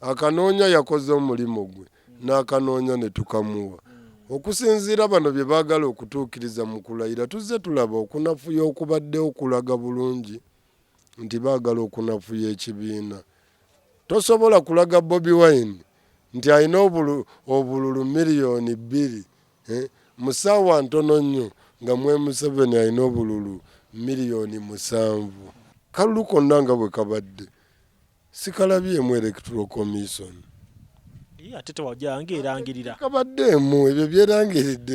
akanoonya yakoze omulimu gwe n'akanoonya ne tukamuwa okusinziira bano bye baagala okutuukiriza mu kulayira tuzze tulaba okunafuya okubaddewo okulaga bulungi nti baagala okunafuya ekibiina tosobola kulaga Bobi Wine nti alina obululu miliyoni 2 mu ssaawa ntono nnyo nga Museveni alina obululu miliyoni 7 kalulu konna nga bwe kabadde sikalabyemu Electoral Commission ate tewajjanga erangirira kabaddeemu ebyo byerangiridde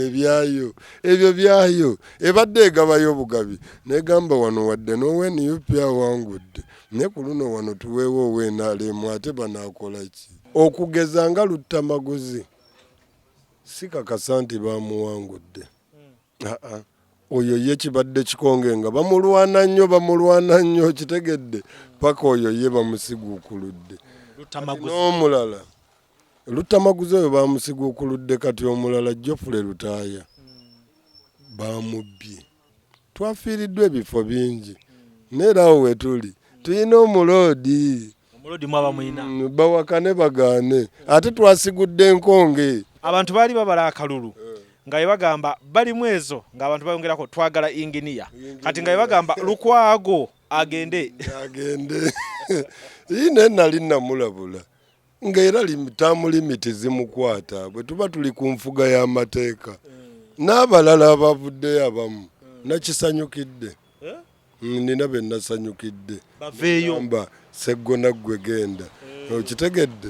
ebyo byayo ebadde egabayo obugabi negamba wano wadde n'ONUP awangudde ne ku luno wano tuweewo ow'NRM ate banaakola ki okugeza nga Luttamaguzi sikakasa nti bamuwangudde oyo ye kibadde kikonge nga bamulwana nnyo kitegedde paka oyo ye bamusiguukuludde n'omulala Luttamaguzi oyo bamusiguukuludde kati omulala Geoffrey Lutaaya bamubbye twafiiriddwa ebifo bingi neera awo wetuli tulina omuloodi mwaba mwina bawakane bagaane ate twasigudde enkonge abantu baali babala akalulu nga bagamba bali mwezo nga abantu bayongerako twagala inginiya kati nga bagamba Lukwago agende ine nali namulabula ng'era limitamu limiti zimukwata bwe tuba tuli ku nfuga y'amateeka n'abalala abavuddeyo abamu nakisanyukidde nina be nasanyukidde baveeyo seggona ggwe genda okitegedde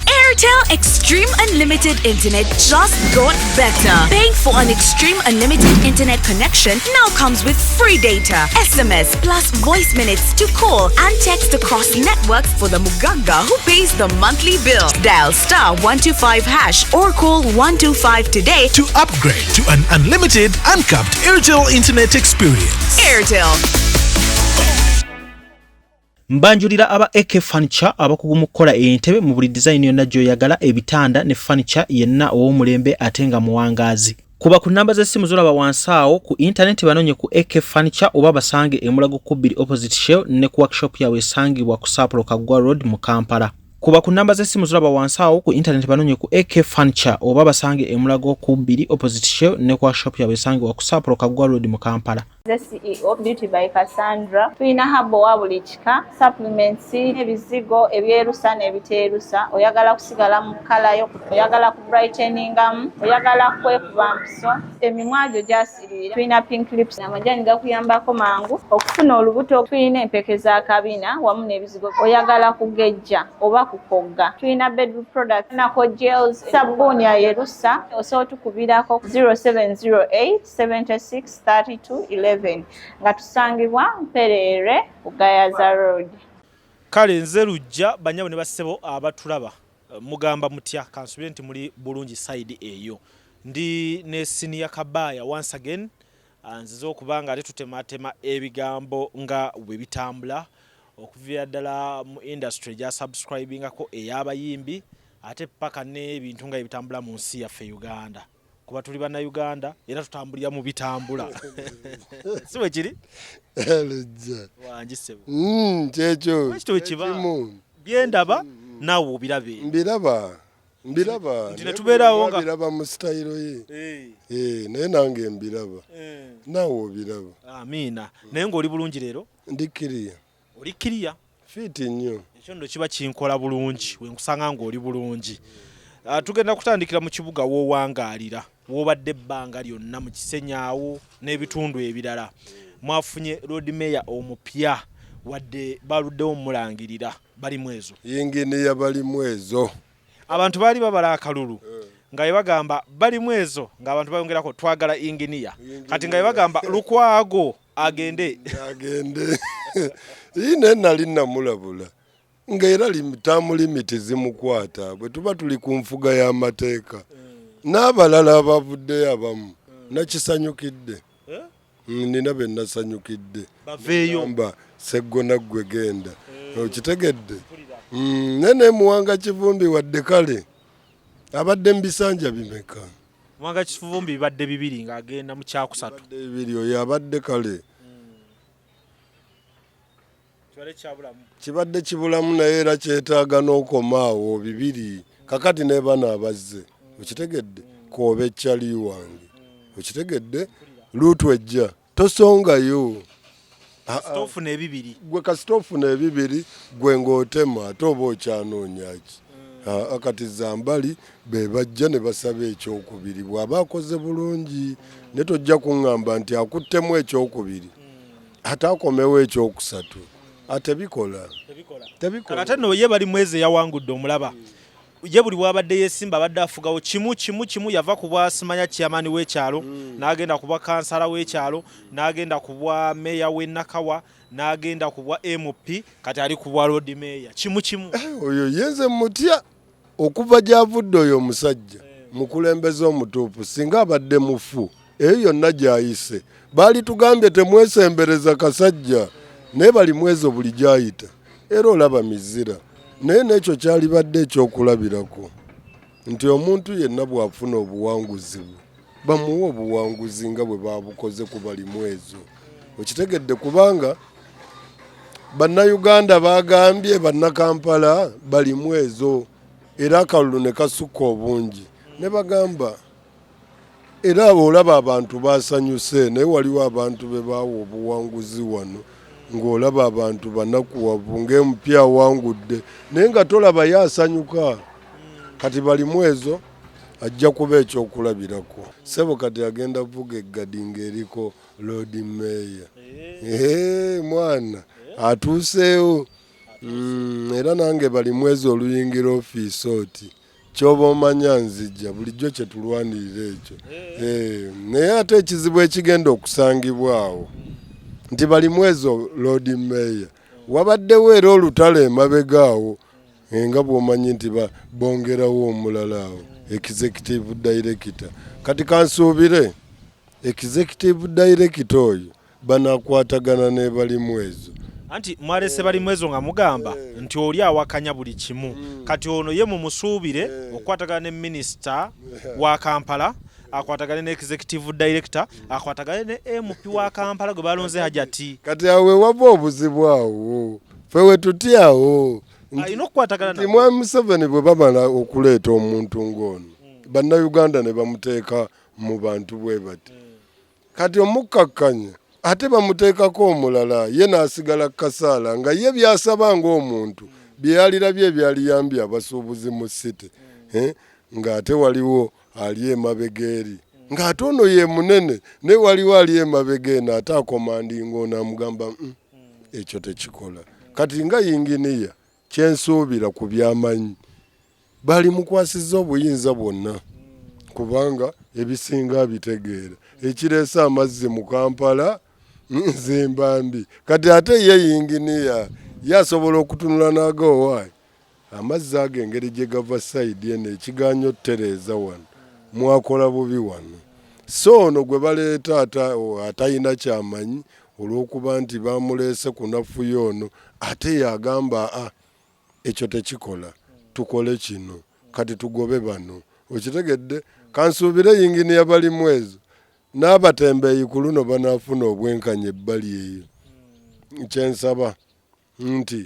Airtel Extreme Unlimited Internet just got better. Paying for an Extreme Unlimited Internet connection now comes with free data, SMS plus voice minutes to call and text across networks for the Muganga who pays the monthly bill. Dial *125# or call 125 today to upgrade to an unlimited, uncapped Airtel Internet experience. Airtel. Mbanjulira aba AK Furniture abakugu mu kukola entebe mu buli design yonna gy'oyagala ebitanda ne furniture yenna ow'omulembe ate nga muwangaazi. Kuba ku namba z'essimu zolaba wansi awo ku internet banonye ku AK Furniture oba basange e Mulago Kubiri opposite Shell ne ku workshop yawe esangibwa ku Sapolo Kaggwa Road mu Kampala. Kuba ku namba z'essimu zolaba wansi awo ku internet banonye ku AK Furniture oba basange e Mulago Kubiri opposite Shell ne ku workshop yawe esangibwa ku Sapolo Kaggwa Road mu Kampala. The CEO Beauty by Cassandra. Tulina habo wa buli kika, supplements, ebizigo, ebyerusa n'ebiteerusa. Oyagala kusigala mu kala yo, oyagala ku brighteningamu, oyagala kwekuba mpiso. Emimwa gyo gyasirira. Tulina pink lips n'amajani gakuyambako mangu. Okufuna olubuto tulina empeke za kabina wamu n'ebizigo. Oyagala kugejja oba kukogga. Tulina bedroom product, nako gels, sabuni ya yerusa. Osobola tukubirako 0708 76 32 11. Nga tusangibwa Mperere Bugayaza Road. Kale nze lujja banyabo ne basebo abatulaba mugamba mutya kansubire nti muli bulungi side eyo ndi ne Senior Kabaya once again nzizo okubanga ate tutematema ebigambo nga bwe bitambula okuvira ddala mu industry ja subscribing ako eyabayimbi ate paka n'ebintu nga ebitambula mu nsi yaffe Uganda. Kuba tuli bana Uganda era tutambulira mu bitambula siwe kiri elejja wanjisebo kyekyo kito kiba byendaba nawo obirabe mbiraba ndine tubeerawo nga mbiraba mu style ye naye nange mbiraba nawo obiraba amina naye ng'oli bulungi leero ndikiriya oli kiriya fiti nnyo ekyo ndo kiba kinkola bulungi wenkusanga ng'oli bulungi. Tugenda kutandikira mu kibuga wowangaalira wobadde ebbanga lyonna mu Kisenyaawo n'ebitundu ebirala mwafunye road mayor omupya wadde baluddewo mulangirira bali mwezo yinginiya bali mwezo abantu baali babala akalulu nga bagamba bali mwezo nga abantu bayongerako twagala inginiya kati nga bagamba Lukwago agende ine nali namulabula ng'era limitamu limiti zimukwata bwe tuba tuli ku nfuga y'amateeka n'abalala abavuddeyo abamu nakisanyukidde nina be nasanyukidde baveeyo seggona ggwe genda okitegedde nene Muwanga Kivumbi wadde kale abadde mbisanja bimeka Muwanga Kivumbi bibadde 2 ng'agenda mu kyakusatu abadde 2 oyo abadde kale kibadde kibulamu naye era kyetaaga n'okomaawo bibiri kakati ne bana abazze okitegedde kooba ekyali wange okitegedde luutu ejja tosongayo stofuna ebibiri gwe kasitofuna ebibiri gwe ng'otema ate oba okyanoonyaki akati zambali be bajja ne basaba ekyokubiri bw'aba akoze bulungi ne tojja kuŋŋamba nti akuttemu ekyokubiri ate akomewo ekyokusatu atebikola ate no ye bali mwezi yawangudde omulaba ye buli bwabadde yesimba abadde afugawo kimu yava ku bwa simanya chairman w'ekyalo n'agenda ku bwa kansala w'ekyalo n'agenda ku bwa meya w'e Nakawa n'agenda ku bwa MP kati ali ku bwa road mayor kimu oyo yenze mutya okuva gy'avudde oyo omusajja mukulembeze omutuufu singa abadde mufu eyo yonna gy'ayise baali tugambye temwesembereza kasajja naye bali mwezo buli gy'ayita era olaba mizira naye n'ekyo kyali badde ekyokulabirako nti omuntu yenna bw'afuna obuwanguzi bwe bamuwa obuwanguzi nga bwe babukoze ku bali mwezo okitegedde kubanga bannayuganda bagambye bannakampala bali mwezo era akalulu ne kasukka obungi ne bagamba era olaba abantu basanyuse naye waliwo abantu be baawa obuwanguzi wano ng'olaba abantu banakuwavu ng'empya awangudde naye nga tolaba yasanyuka kati bali mwezo ajja kuba ekyokulabirako sebo kati agenda vuga eggadinga eriko Lord Mayor mwana atuuseewo era nange bali mwezo oluyingira ofiisi oti kyoba omanya nzijja bulijjo kye tulwanirira ekyo naye ate ekizibu ekigenda okusangibwawo nti bali mwezo Lord Mayor wabaddewo era olutalo emabegaawo nga bw'omanyi nti bongerawo omulala awo executive director kati kansuubire executive director oyo banakwatagana ne bali mwezo anti mwalese bali mwezo nga mugamba nti oli awakanya buli kimu kati ono ye mumusuubire okwatagana ne minister wa Kampala akwatagane ne executive director akwatagane ne MP wa Kampala gwe balonze hajati kati awe wava obuzibu awo fewe tutyawo inokwatagana nti Mwami Museveni bwe bamala okuleeta omuntu ng'ono bannayuganda ne bamuteeka mu bantu bwe bati kati omukkakkanya ate bamuteekako omulala ye n'asigala kasaala nga ye byasaba ng'omuntu byeyalirabye ebyaliyambye abasuubuzi mu site ng'ate waliwo ali emabega eri ng'ate ono ye munene naye waliwo ali emabega eno ate akomandinga ono amugamba ekyo tekikola kati nga yinginiya kyensuubira ku byamanyi bali mukwasizza obuyinza bwonna kubanga ebisinga bitegeera ekireese amazzi mu Kampala nzimbambi kati ate ye yinginiya yasobola okutunula n'agowaayi amazzi ago engeri gye gava sayidi eno ekiganyo ttereeza wano mwakola bubi wano so ono gwe baleeta atayina kyamanyi olw'okuba nti bamuleese kunafuya ono ate yagamba ekyo tekikola tukole kino kati tugobe bano okitegedde kansuubire yinginiya bali mwezo n'abatembeeyi ku luno banaafuna obwenkanya ebbali eyo kyensaba nti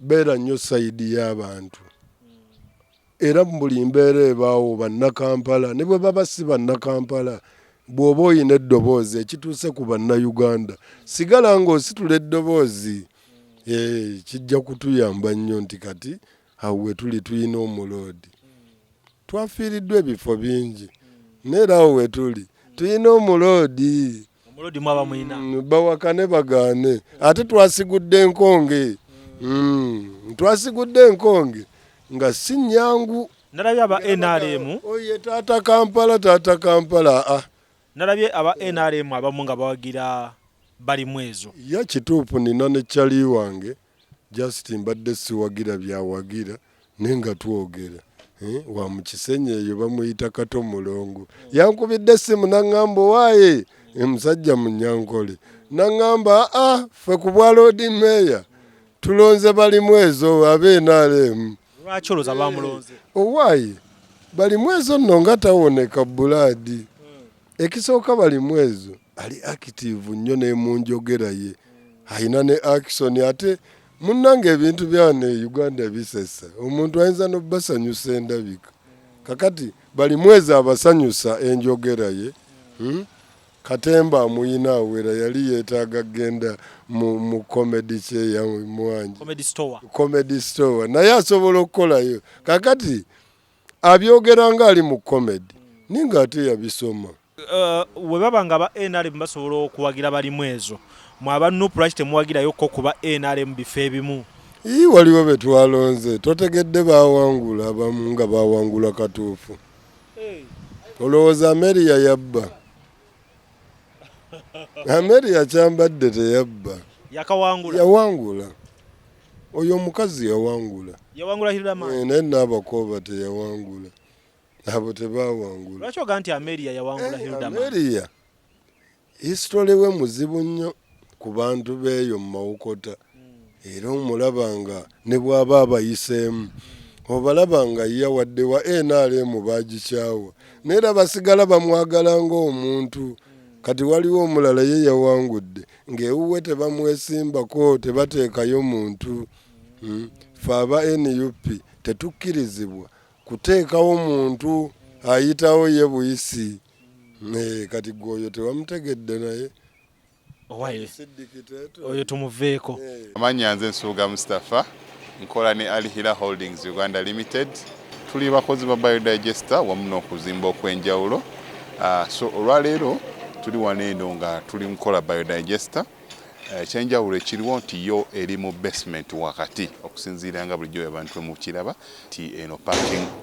beera nnyo sayidi y'abantu era buli mbeera ebaawo bannakampala ne bwe baba si bannakampala bw'oba oyina eddoboozi ekituuse ku bannayuganda sigala ng'ositula eddoboozi kijja kutuyamba nnyo nti kati awo we tuli tuyina omuloodi twafiiriddwa ebifo bingi neera awo we tuli tuyina omuloodi mwaba mwina bawakane bagaane ate twasigudde enkonge twasigudde enkonge nga si nnyangu nalabye aba NRM oye taata Kampala nalabye aba NRM abamu nga bawagira bali mwezo ya kituufu nina ne kyali wange just mbadde siwagira byawagira nenga twogera wa mu Kisenyi eyo bamuyita Kato Mulongo yankubidde essimu n'aŋŋamba waaye musajja Munyankole n'aŋŋamba ffe ku bwa Lord Mayor tulonze bali mwezo abe NRM lwaki olowooza bamulonze owaaye bali mwezo nno nga tawoneka bulaadi ekisooka bali mwezo ali active nnyo ne mu njogera ye ayina ne action ate munnange ebintu byane Uganda bisesa omuntu ayinza n'obasanyusa endabika kakati bali mwezi abasanyusa enjogera ye Katemba amuyina awera yali yeetaaga genda mu comedy kye ya mwanji comedy store naye asobola okukolayo kakati abyogeranga ali mu comedy ninga ate yabisoma we baba nga ba NRM basobola okuwagira bali mwezo mwaba Nuprice temuwagirayo ko kuba NRM bifo ebimu waliwo betwalonze totegedde bawangula abamu nga bawangula katuufu olowooza Ameriya yabba Ameriya kyambadde teyabba yawangula oyo omukazi yawangula naye n'abakooba teyawangula abo tebawangula lwaki oga nti Ameriya yawangula Hildaman Ameriya history we muzibu nnyo ku bantu beeyo mu mawokota era omulabanga ne bw'aba abayiseemu obalabanga yawadde wa NRM bagikyawa neera basigala bamwagala ng'omuntu kati waliwo omulala ye yawangudde ng'ewuwe tebamwesimbako tebateekayo muntu fe aba NUP tetukkirizibwa kuteekawo muntu ayitawo ye buyisi kati gwoyo tewamutegedde naye oyo tumuveeko amanya nze Nsuuga Mustafa nkola ne Alihira Holdings Uganda Limited tuli bakozi ba biodigester wamu n'okuzimba okw'enjawulo so olwaleero tuli waneeno nga tuli nkola biodigester ekyenjawulo ekiriwo nti yo eri mu basement wakati okusinziira nga bulijjo abantu mu kiraba ti eno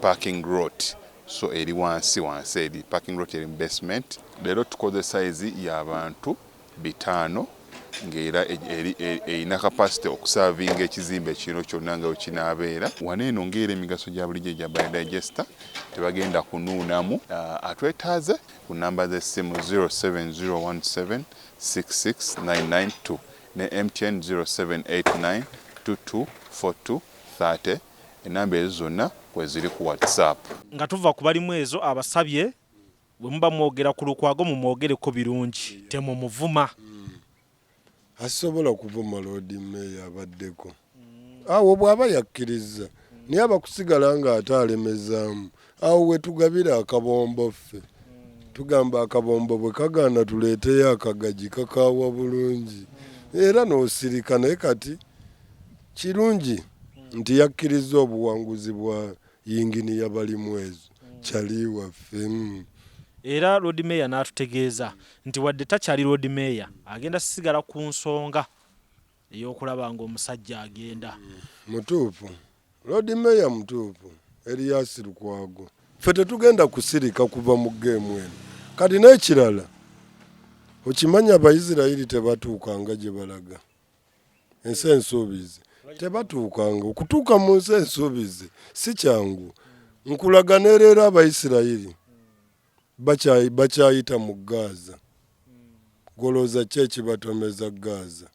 parking lot so eri wansi eri parking lot eri mu basement leero tukoze size y'abantu 5 ng'era erina capacity okusavinga ekizimbe kino kyonna nga wekinaabeera waneeno ng'era emigaso gya bulijjo gya biodigester tebagenda kunuunamu atwetaaze ku namba z'essimu 07017669992 ne MTN 0789224230 enamba ezo zonna kweziri ku WhatsApp. Nga tuva ku bali mwezo abasabye bwe muba mwogera ku Lukwago mumwogereko birungi temumuvuma. Asobola kuvuma Lord Mayor abaddeko awo bw'aba yakkiriza naye abakusigala nga ataalemezaamu awo we tugabira akabombo ffe tugamba akabombo bwe kagaana tuleeteyo akagaji kakaawa bulungi era n'osirika naye kati kirungi nti yakkiriza obuwanguzi bwa yingini y'abali mwezo kyali waffe era Lord Mayor n'atutegeeza nti wadde takyali Lord Mayor agenda sigala ku nsonga ey'okulaba ng'omusajja agenda mutuufu Lord Mayor mutuufu Elias Lukwago ffe tetugenda kusirika kuva mu geemu eno kati n'ekirala okimanya Abayisirayiri tebatuukanga gye balaga ensi ensuubize tebatuukanga okutuuka mu nsi ensuubize si kyangu nkulaga nereero Abayisirayiri bakyayita mu Gaza golooza ki ekibatomeza Gaza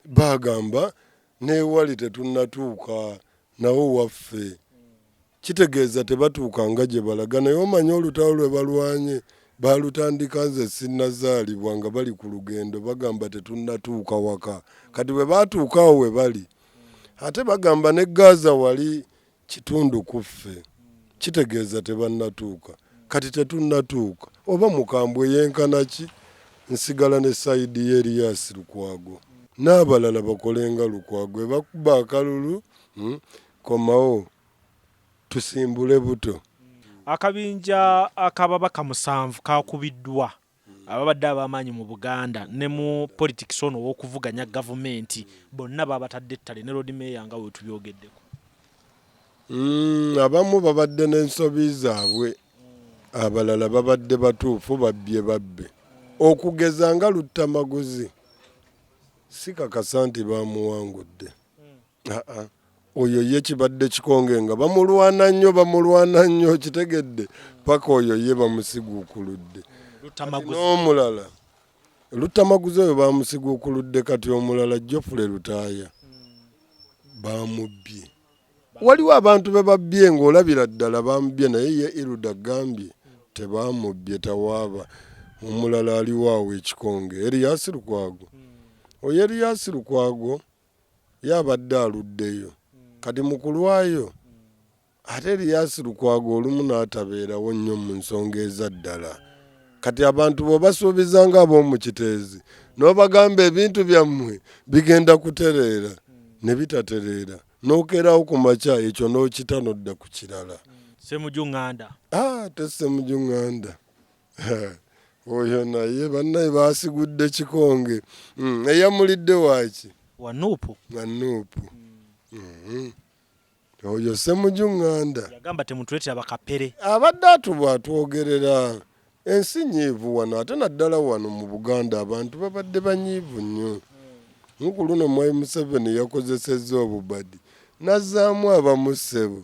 bagamba neewali tetunnatuuka nawo waffe kitegeeza tebatuukanga gye balaga naye omanya olutalo lwe balwanye balutandika nze sinnazaalibwa nga bali ku lugendo bagamba tetunnatuuka waka kati bwe baatuukaawo we bali ate bagamba ne Gaza wali kitundu ku ffe kitegeeza tebannatuuka kati tetunnatuuka oba mukambwe yenkana ki nsigala ne sayidi ye Elias Lukwago n'abalala bakolenga Lukwago ebakuba akalulu komawo tusimbule buto. Akabinja akababaka 7 kakubiddwa ababadde ab'amaanyi mu Buganda ne mu politics ono w'okuvuganya gavumenti bonna babatadde ettale ne Lord Mayor nga we tubyogeddeko. Abamu babadde n'ensobi zaabwe abalala babadde batuufu babbe okugeza nga Luttamaguzi sikakasa nti bamuwangudde oyo ye kibadde kikonge nga bamulwana nnyo kitegedde paka oyo ye bamusiguukuludde n'omulala Luttamaguzi oyo bamusiguukuludde kati omulala Geoffrey Lutaaya bamubbye waliwo abantu be babbye ng'olabira ddala bamubbye naye ye Iruda gambye tebamubbye tawaaba omulala aliwo awo ekikonge Elias Lukwago oyo Elias Lukwago yabadde aluddeyo kati mukulwayo ate Erias Lukwago olumu n'atabeerawo nnyo mu nsonga ezaddala kati abantu bw'obasuubiza ng'ab'omu Kiteezi n'obagamba ebintu byammwe bigenda kutereera ne bitatereera n'okeerawo ku makya ekyo n'okita n'odda ku kirala. Ssemujunganda Tessemujunganda oyo naye bannaye baasigudde kikonge eyamulidde waaki Wanuupu oyo Ssemujunganda yagamba temutuleetera bakapere abadde atubwatwogerera ensi nyiivu wano ate naddala wano mu Buganda abantu babadde banyiivu nnyo nku luno Mwai Museveni yakozesezza obubadi nazzaamu abamu ssebo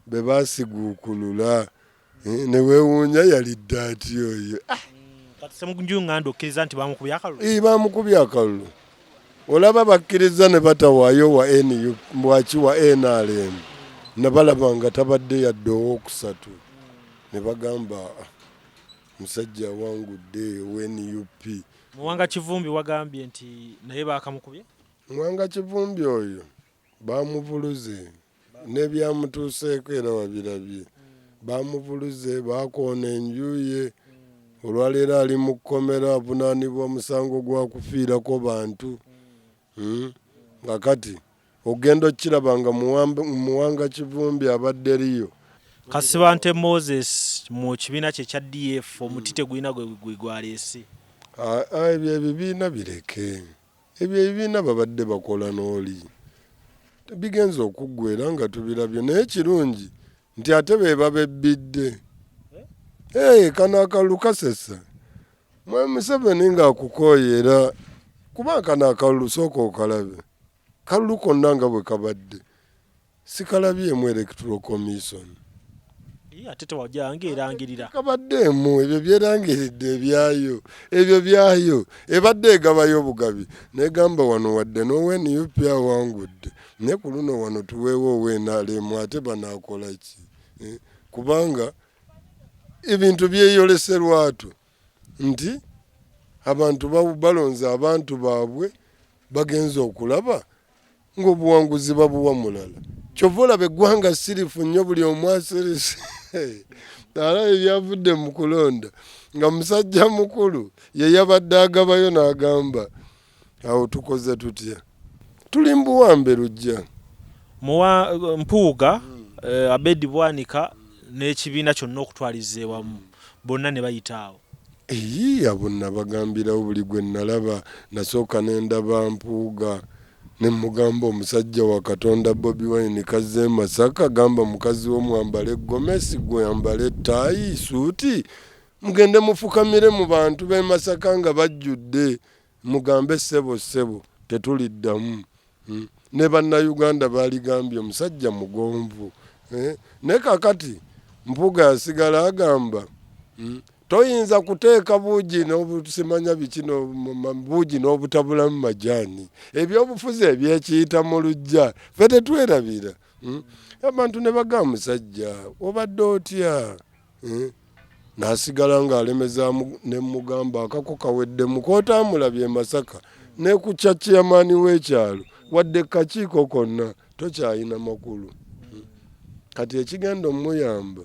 be baasiguukulula ne weewuunya yalidde ati oyo kati Ssemujunganda okkiriza nti bamukubye akalulu baamukubye akalulu olaba bakkiriza ne batawaayo wa NRM ne balaba nga tabadde yadde owookusatu ne bagamba musajja awangudde NUP. Muwanga Kivumbi wagambye nti naye baakamukubye Muwanga Kivumbi oyo baamuvuluze n'ebyamutuuseeko era wabirabye baamuvuluze baakoona enju ye olwaleero ali mu kkomera avunaanibwa musango gwa kufiirako bantu nga kati ogenda okiraba nga Muwanga Kivumbi abadde eriyo. Kasibante Moses mu kibiina kye kya DF omutite gwina gwe gwaleese ebyo ebibiina bireke ebyo ebibiina babadde bakola n'oli bigenza okuggwera nga tubirabye naye kirungi nti ate be babebbidde kano akalulu kasesa Mwai Museveni ng'akukooyera kuba kano akalulu sooka okalabe kalulu konna nga bwe kabadde sikalabyemu Electoral Commission ate tewajjanga erangirira kabaddeemu ebyo byerangiridde ebyo byayo ebadde egabayo obugabi negamba wano wadde n'ONUP awangudde ne ku luno wano tuweewo NRM ate banaakola ki kubanga ebintu byeyoleserwatu nti abantu balonze abantu baabwe bagenza okulaba ng'obuwanguzi babuwa mulala kyova olaba eggwanga sirifu nnyo buli omu asirise alaba ebyavudde mu kulonda nga musajja mukulu ye yabadde agabayo n'agamba awo tukoze tutya tuli mbuwambe lujja Mpuuga Abedi Bwanika n'ekibiina kyonna okutwaliza ewamu bonna ne bayitaawo abo nabagambirawo buli gwe nalaba nasooka n'endaba Mpuuga ne mugamba omusajja wa Katonda Bobi Wine kazze Masaka gamba mukazi wo mwambale gomesi gwe yambale taayi suuti mugende mufukamire mu bantu b'e Masaka nga bajjudde mugambe sebo tetuliddamu ne bannayuganda baaligambye omusajja mugonvu ne kakati Mpuuga yasigala agamba toyinza kuteeka buugi n'obusimanya bikino buugi n'obutabulamu majaani ebyobufuzi ebyekiyita mu lujja fe tetwerabira abantu ne bagamba musajja obadde otya n'asigala ng'alemezaamu ne mugamba akako kawedde mukootambulabye Masaka ne ku chairman w'ekyalo wadde kakiiko konna tokyayina makulu kati ekigenda omuyamba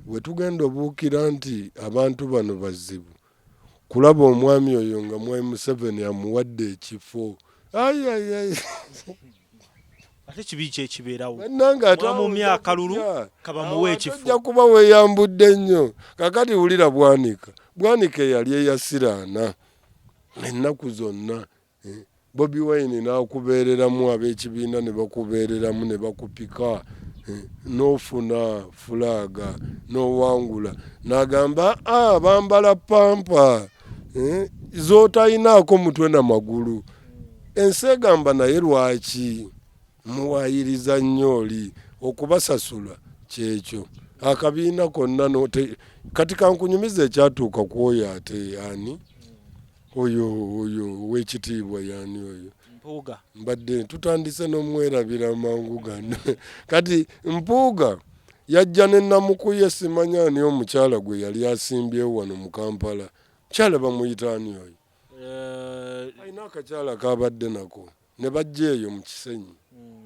bwe tugenda obuukira nti abantu bano bazibu kulaba omwami oyo nga Mwai Museveni amuwadde ekifo ate kibi kyekibeerawo mu myaka lulu kabamuwa ekifo ajja kuba weeyambudde nnyo kakati wulira Bwanika eyali eyasiraana ennaku zonna Bobi Wine n'akubeereramu ab'ekibiina ne bakubeereramu ne bakupika n'ofuna fulaaga n'owangula n'agamba bambala pampa z'otayinaako mutwe na magulu ensi egamba naye lwaki muwaayiriza nnyo oli okubasasula kyekyo akabiina konna kati kankunyumiza ekyatuuka ku oyo ate ani oyo w'ekitiibwa yani oyo Mpuuga mbadde tutandise n'omwerabira mangu gano kati Mpuuga yajja ne Namukuye simanyani omukyala gwe yali asimbyewo wano mu Kampala kyala bamuyitaani oyo alina akakyala kabadde nako ne bajja eyo mu Kisenyi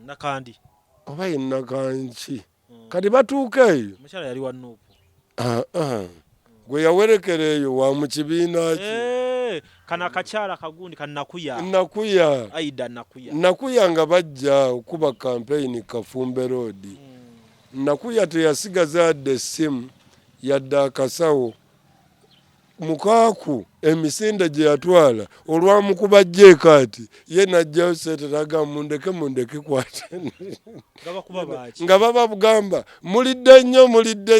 nakandi oba yennakanki kati batuuka eyo omukyala yali wa Nuupu gwe yawerekera eyo wa mu kibiina ki kana akakyala kagundi kanakuya nakuya nakuya nga bajja okuba campaign Kafumbe Road nakuya teyasigaza yadde essimu yadde akasawo mukaaku emisinde gye yatwala olwamukuba jjeeka ati ye najjayo seeteraga mundeke kwate nga babagamba mulidde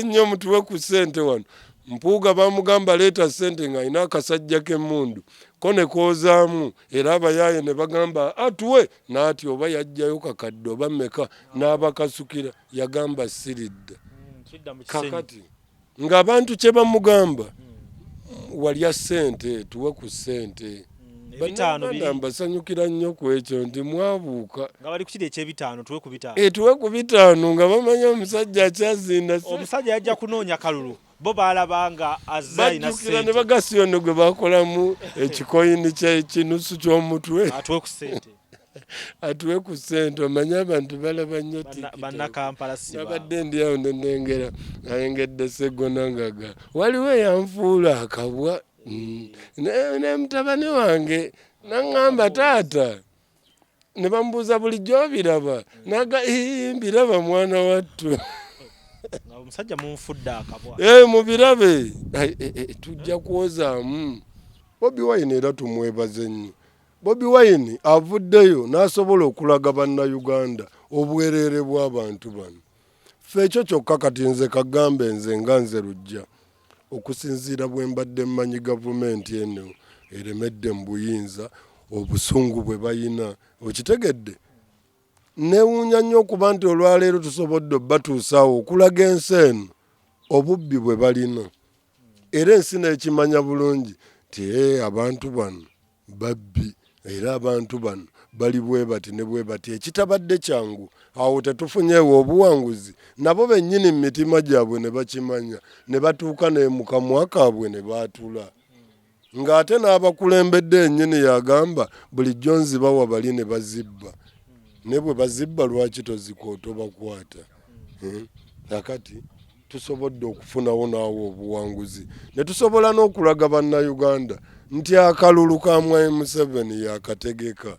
nnyo mutuwe ku ssente wano Mpuuga bamugamba leeta ssente ng'alina akasajja k'emmundu ko ne koozaamu era abayaaye ne bagamba atuwe n'ati oba yajjayo kakadde oba mmeka n'abakasukira yagamba siridda kakati ng'abantu kye bamugamba walya ssente tuwe ku ssente mbasanyukira nnyo ku ekyo nti mwabuuka nga bali kukiri eky'ebitaano tuwe ku bitaano nga bamanya omusajja akyazinda omusajja yajja kunoonya kalulu bo baalabanga azza ina bajjukira ne bagasiyono gwe bakolamu ekikoyini ky'ekinusu ky'omutwe atuwe ku ssente omanye abantu balaba nnyo bannakampala nabadde ndi awo nendengera ayengedde Sseggona Ngaga waliwo eyanfuula akabwa ne mutabani wange naŋŋamba taata ne bamubuuza bulijjo biraba naga mbiraba mwana wattu omusajja munfudde akabwa mubirabe tujja kwozaamu Bobi Wine era tumwebaze nnyo Bobi Wine avuddeyo n'asobola okulaga bannayuganda obwereere bw'abantu bano ffe ekyo kyokka kati nze kagambe nze nga nze Lujja okusinziira bwe mbadde mmanyi gavumenti eno eremedde mu buyinza obusungu bwe bayina okitegedde neewuunya nnyo okuba nti olwaleero tusobodde batuusaawo okulaga ensi eno obubbi bwe balina era ensi n'ekimanya bulungi ti abantu bano babbi era abantu bano bali bwe bati ne bwe bati ekitabadde kyangu awo tetufunyeewo obuwanguzi nabo bennyini mu mitima gyabwe ne bakimanya ne batuuka ne mu kamwa kaabwe ne baatula ng'ate n'abakulembedde ennyini yagamba bulijjo nzibawa bali ne bazibba ne bwe bazibba lwaki tozikootobakwata nakati tusobodde okufunawo naawo obuwanguzi ne tusobola n'okulaga bannayuganda nti akalulu ka Mwai Museveni yakategeka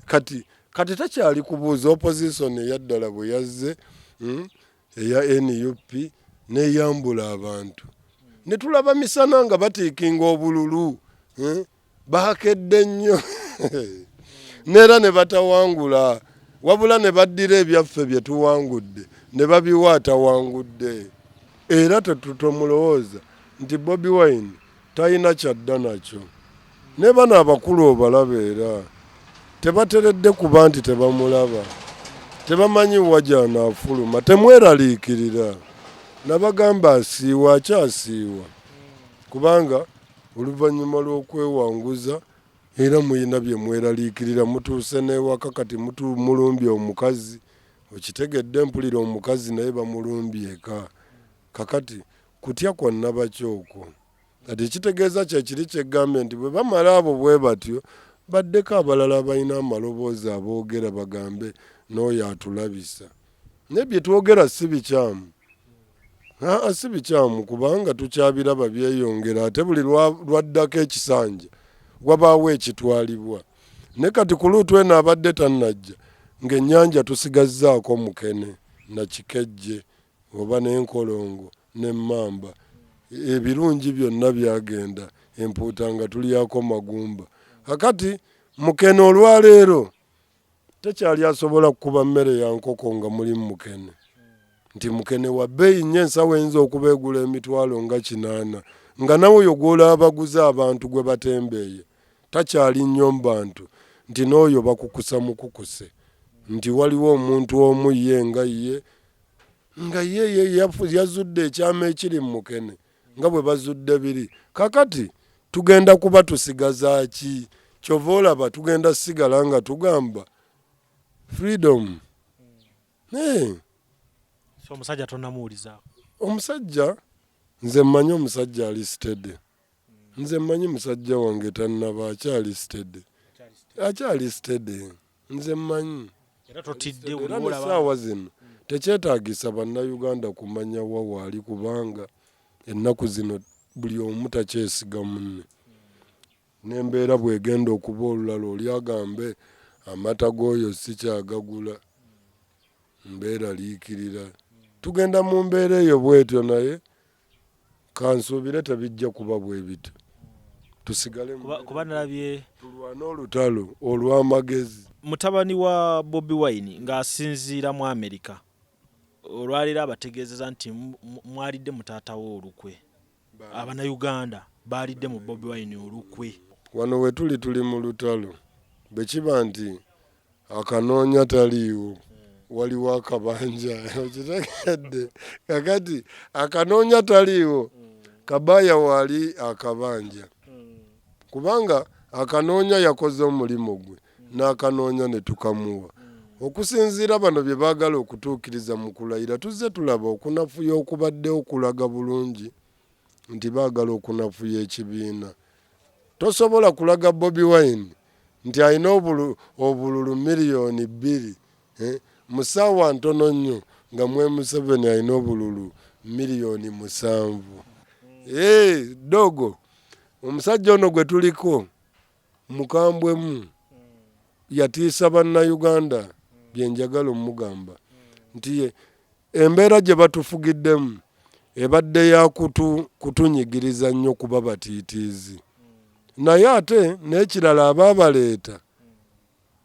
kati takyali kubuuza opposition eyaddala bwe yazze eya NUP neyambula abantu ne tulaba misana nga batiikinga obululu bakedde nnyo neera ne batawangula wabula ne baddira ebyaffe bye tuwangudde ne babiwa atawangudde era tetutomulowooza nti Bobi Wine talina kyadda nakyo ne bano abakulu obalaba era tebateredde kuba nti tebamulaba tebamanyi wajanaafuluma temweraliikirira nabagamba asiiwa akyasiiwa kubanga oluvannyuma lw'okwewanguza era muyina bye mweraliikirira mutuuse n'ewaka kati mulumbye omukazi okitegedde mpulira omukazi naye bamulumbye eka kakati kutya kwonna bakyoko kati ekitegeeza kyekiri kyegambe nti bwe bamala abo bwe batyo baddeko abalala balina amaloboozi aboogera bagambe n'oyo atulabisa naye bye twogera si bikyamu si bikyamu kubanga tukyabiraba byeyongera ate buli lwaddako ekisanja wabaawo ekitwalibwa ne kati ku luutu eno abadde tannajja ng'ennyanja tusigazzaako Mukene na Kikejje oba n'Enkolongo n'Emmamba ebirungi byonna byagenda empuuta nga tulyako magumba kakati Mukene olwaleero tekyali asobola kukuba mmere ya nkoko nga mulimu Mukene nti Mukene wa bbeeyi nnyo ensawo eyinza okubeegula emitwalo nga 8 nga nawe oyo gw'olaabaguza abantu gwe batembeeye takyali nnyo mu bantu nti n'oyo bakukusa mukukuse nti waliwo omuntu omu ye nga ye yazudde ekyama ekiri mu Mukene nga bwe bazudde biri kakati tugenda kuba tusigaza ki kyova olaba tugenda sigala nga tugamba freedom so omusajja tonnamuwulizaako omusajja nze mmanyi omusajja alisted nze mmanyi musajja wange tannaba akyalisted nze mmanyi era totidde era n'essaawa zino tekyetaagisa bannayuganda kumanya wawaali kubanga ennaku zino buli omu takyesiga munne n'embeera bw'egenda okuba olulala oli agambe amata g'oyo sikyagagula mbeera liikirira tugenda mu mbeera eyo bwetyo naye kansuubire tebijja kuba bwe bityo tusigale kuba nalabye tulwana olutalo olw'amagezi. mutabani wa Bobi Wine ng'asinziira mu Amerika olwaliro abategeezeza nti mwalidde mu taata we olukwe abanayuganda baalidde mu Bobi Wine olukwe. Wano we tuli mu lutalo bwe kiba nti akanoonya taliiwo waliwo akabanja okitegedde kakati akanoonya taliiwo Kabaya waali akabanja kubanga akanoonya yakoze omulimu gwe n'akanoonya ne tukamuwa okusinziira bano bye baagala okutuukiriza mu kulayira tuzze tulaba okunafuya okubadde okulaga bulungi nti baagala okunafuya ekibiina. Tosobola kulaga Bobi Wine nti alina obululu miliyoni 2 mu ssaawa ntono nnyo nga Museveni alina obululu miliyoni 7. Dogo omusajja ono gwe tuliko mukambwemu yatiisa bannayuganda byenjagala omugamba nti embeera gye batufugiddemu ebadde ya kutunyigiriza nnyo kuba batiitiizi naye ate n'ekirala abaabaleeta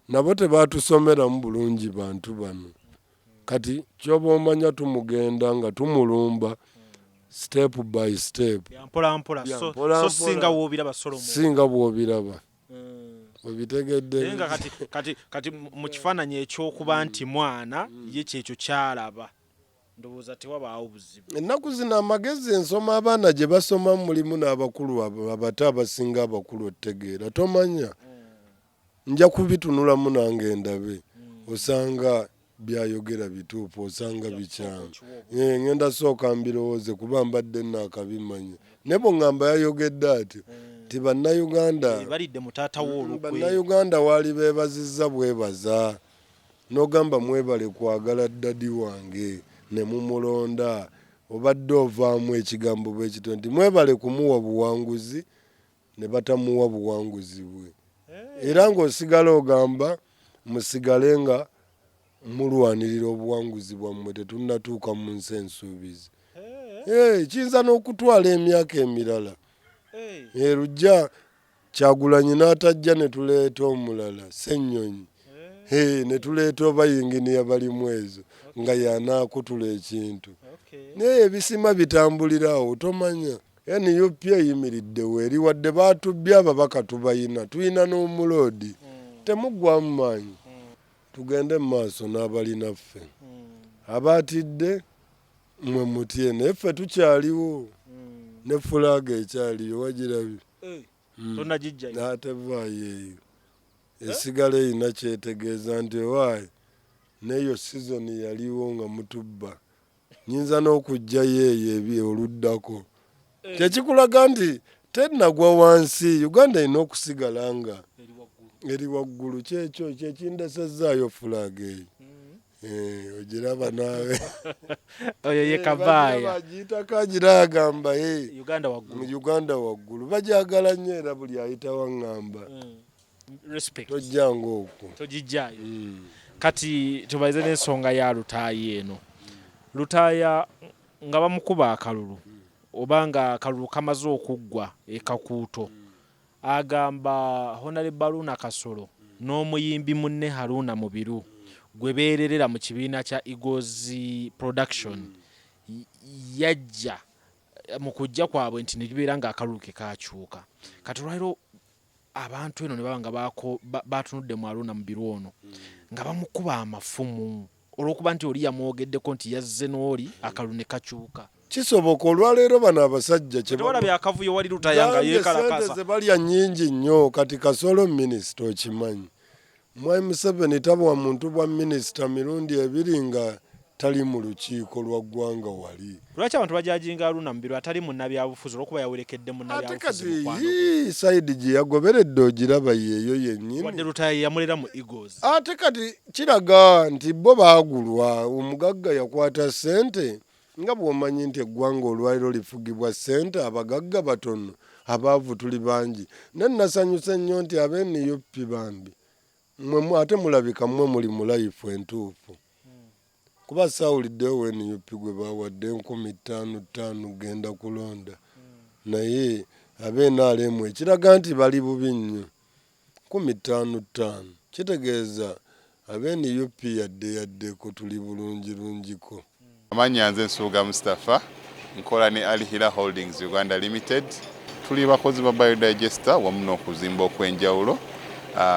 nabo tebatusomeramu bulungi bantu bano kati kyoba omanya tumugenda nga tumulumba step by step mpola so singa w'obiraba Solomon singa bw'obiraba obitegedde nga kati mu kifaananyi ekyokuba nti mwana ye kyekyo kyalaba ndowooza tewabaawo buzibu. Ennaku zino amagezi ensoma abaana gye basoma mulimu n'abakulu abato abasinga abakulu otegeera tomanya nja kubitunulamu nange ndabe osanga byayogera bituufu osanga bikyamu ngenda sooka mbirowooze kuba mbadde naakabimanya ne bwe ŋŋamba yayogedde atyo nti bannayuganda balidde mu taata w'olukwe bannayuganda waali beebazizza bwebaza n'ogamba mwebale kwagala ddadi wange ne mumulonda obadde ovaamu ekigambo bwe kito nti mwebale kumuwa buwanguzi ne batamuwa buwanguzi bwe era ng'osigala ogamba musigale nga mulwanirira obuwanguzi bwammwe tetunnatuuka mu nsi ensuubizi. Kiyinza n'okutwala emyaka emirala lujja Kyagulanyi n'atajja ne tuleeta omulala Ssennyonyi ne tuleeta obayinginiya balimu ezo nga yanaakutula ekintu naye ebisima bitambulirawo tomanya NUP eyimiridde weeri wadde baatubbye ababaka tubayina tuyina n'omuloodi temuggwamu maanyi tugende mu maaso n'abalinaffe abaatidde mwe mutye naye ffe tukyaliwo ne fulaaga ekyaliyo wagirabye n'atevaayo eyo esigala erina kyetegeeza nti ewaayi n'eyo sizoni yaliwo nga mutubba nyinza n'okugjayo eyo oluddako kyekikulaga nti tennagwa wansi Uganda erina okusigala nga eri waggulu kyekyo kyekindesezaayo fulaaga eyo ogiraba naawe oyo ye Kabaya bagiyita kagira agamba Uganda waggulu bajagala nnyo era buli ayita waŋŋamba tojjanga okwo togijjayo. Kati tubalize n'ensonga ya Lutaaya eno. Lutaaya nga bamukuba akalulu oba nga akalulu kamaze okuggwa ekakuuto agamba Honorable Haruna Kasolo n'omuyimbi munne Haruna Mubiru gwe beererera mu kibiina kya Eagles Production yajja mu kujja kwabwe nti nibibeera nga akalulu ke kakyuka. Kati olwaliro abantu eno ne baba nga batunudde mu Haruna Mubiru ono nga bamukuba amafumu olw'okuba nti oli yamwogeddeko nti yazze n'oli akalulu ne kakyuka. Kisoboka olwaleero bano abasajja kyewalabye akavuyo wali Lutaaya nga yeekalakasa ze balya nnyingi nnyo kati Kasolo minisita okimanyi Mwai Museveni tabwa muntu bwa minisita mirundi 2 nga atali mu lukiiko lwa ggwanga wali. Lwaki abantu bajajinga Haruna Mubiru atali munnabyabufuzi olwokuba yawerekedde munnabyabufuzi mukwano? Saidi gye yagoberedde ogiraba yeeyo yennyini. Wadde Lutaaya yamulera mu Eagles. Ate kati kiraga nti bo baagulwa, omugagga yakwata ssente nga bw'omanyi nti eggwanga olwaliro lifugibwa ssente, abagagga batono, abaavu tuli bangi. Nasanyuse nnyo nti ab'NUP bambi ate mulabika mmwe muli mu life entuufu. Kuba saawuliddewo NUP gwe baawadde 5,500 genda kulonda. Naye NRM ekiraga nti bali bubi nnyo. 5,500 kitegeeza NUP yaddeko tuli bulungiko. Amannya nze Nsuuga Mustafa, nkola ne Al Hilal Holdings Uganda Limited. Tuli bakozi ba biodigester wamu n'okuzimba okw'enjawulo.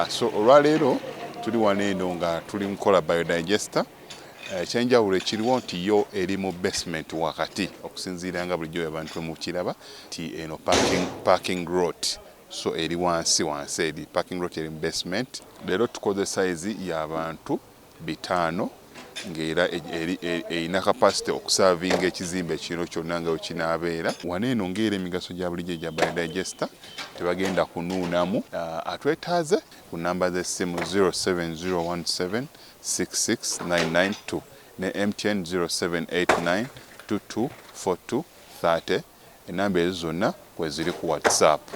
So olwaleero tuli wano eno nga tuli nkola biodigester. Ekyenjawulo ekiriwo nti yo eri mu basement wakati, okusinziira nga bulijjo abantu mu kiraba ti eno parking lot. So eri wansi eri parking lot eri mu basement. Leero tukoze size y'abantu 5 ng'era erina capacity okusavinga ekizimbe kino kyonna nga wekinaabeera. Wano eno ng'era emigaso gya bulijjo gya biodigester tebagenda kunuunamu. Atwetaaze ku namba z'essimu 07017669992 ne MTN 0789224230. Enamba ezo zonna kweziri ku WhatsApp.